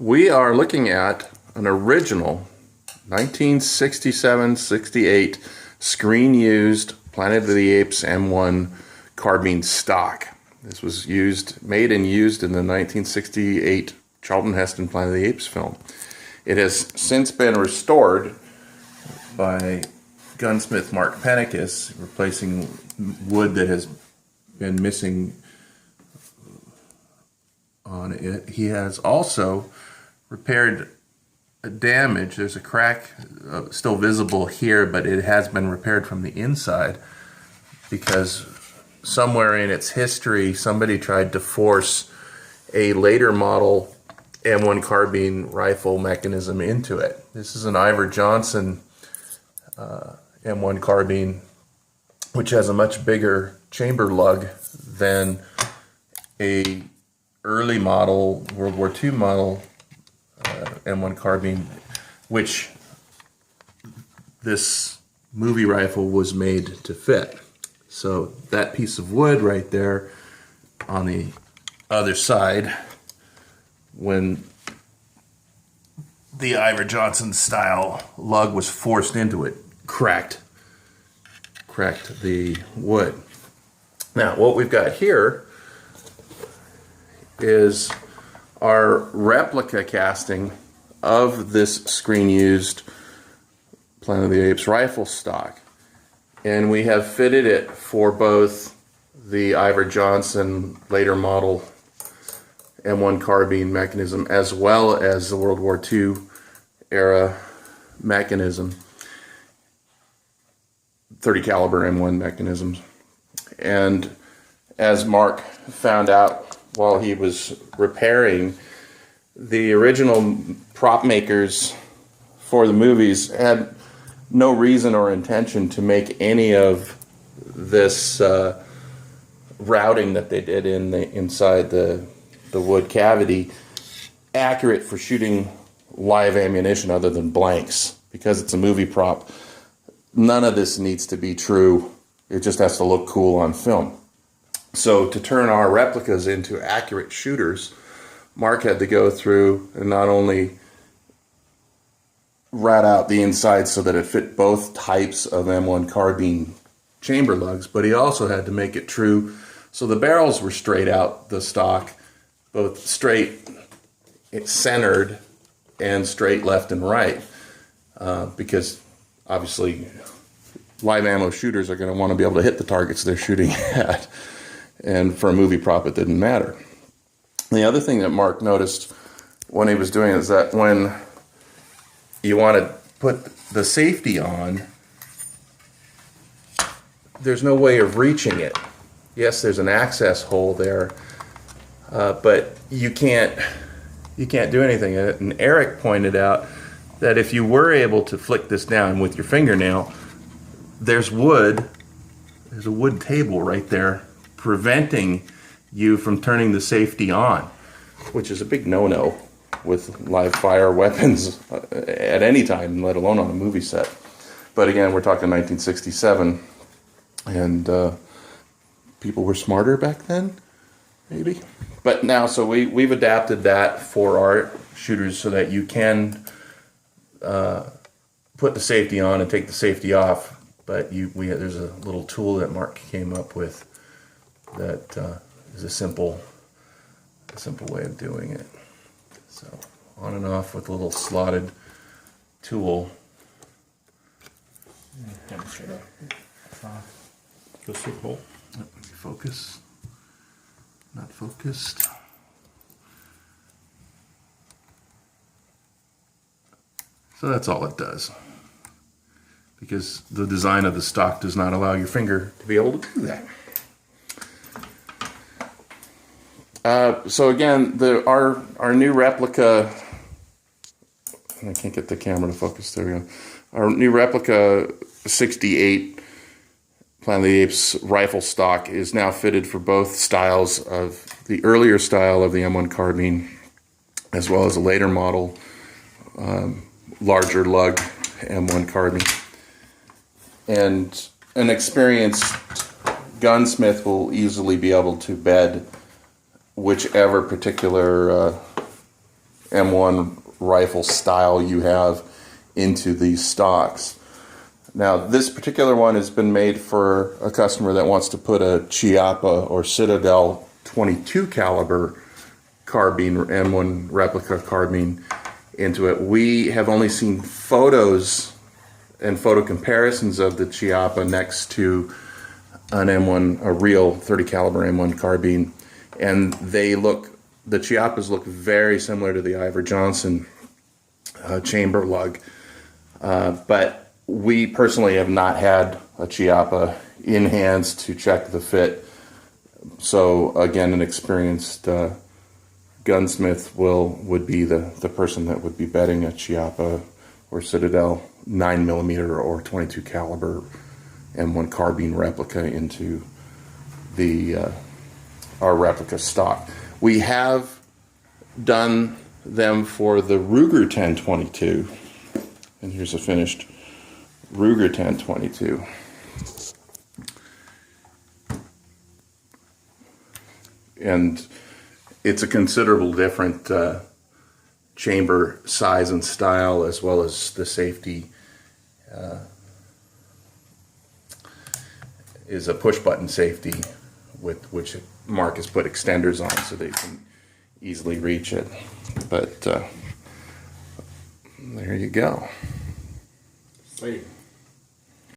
We are looking at an original 1967-68 screen-used Planet of the Apes M1 carbine stock. This was made and used in the 1968 Charlton Heston Planet of the Apes film. It has since been restored by gunsmith Mark Pennicus, replacing wood that has been missing on it. He has also repaired a damage. There's a crack still visible here, but it has been repaired from the inside because somewhere in its history somebody tried to force a later model M1 carbine rifle mechanism into it. This is an Ivor Johnson M1 carbine, which has a much bigger chamber lug than a early model, World War II model M1 carbine, which this movie rifle was made to fit. So that piece of wood right there on the other side, when the Ivor Johnson style lug was forced into it, cracked the wood. Now what we've got here is our replica casting of this screen-used Planet of the Apes rifle stock, and we have fitted it for both the Ivor Johnson later model M1 carbine mechanism as well as the World War II era mechanism, 30 caliber M1 mechanisms. And as Mark found out while he was repairing, the original prop makers for the movies had no reason or intention to make any of this routing that they did inside the wood cavity accurate for shooting live ammunition other than blanks. Because it's a movie prop, none of this needs to be true. It just has to look cool on film. So to turn our replicas into accurate shooters, Mark had to go through and not only rat out the inside so that it fit both types of M1 carbine chamber lugs, but he also had to make it true so the barrels were straight out the stock, both straight, centered, and straight left and right, because obviously live ammo shooters are going to want to be able to hit the targets they're shooting at. And for a movie prop, it didn't matter. The other thing that Mark noticed when he was doing it is that when you want to put the safety on, there's no way of reaching it. Yes, there's an access hole there, but you can't do anything. And Eric pointed out that if you were able to flick this down with your fingernail, there's a wood table right there preventing you from turning the safety on, which is a big no-no with live fire weapons at any time, let alone on a movie set. But again, we're talking 1967, and people were smarter back then, maybe. But now, so we've adapted that for our shooters so that you can put the safety on and take the safety off. But there's a little tool that Mark came up with that is a simple way of doing it. So on and off with a little slotted tool. Demonstrate it. Go through the hole. Focus. Not focused. So that's all it does, because the design of the stock does not allow your finger to be able to do that. So again, our new replica, I can't get the camera to focus, there we go. Our new replica 68 Planet of the Apes rifle stock is now fitted for both styles of the earlier style of the M1 carbine, as well as a later model, larger lug M1 carbine. And an experienced gunsmith will easily be able to bed whichever particular M1 rifle style you have into these stocks. Now, this particular one has been made for a customer that wants to put a Chiappa or Citadel 22 caliber carbine, M1 replica carbine into it. We have only seen photos and photo comparisons of the Chiappa next to an M1, a real 30 caliber M1 carbine, and the Chiappas look very similar to the Ivor Johnson chamber lug, but we personally have not had a Chiappa in hands to check the fit. So again, an experienced gunsmith would be the person that would be betting a Chiappa or Citadel 9mm or 22 caliber M1 carbine replica into our replica stock. We have done them for the Ruger 1022, and here's a finished Ruger 1022. And it's a considerable different chamber size and style, as well as the safety is a push button safety with which Mark has put extenders on so they can easily reach it. But there you go. Sweet.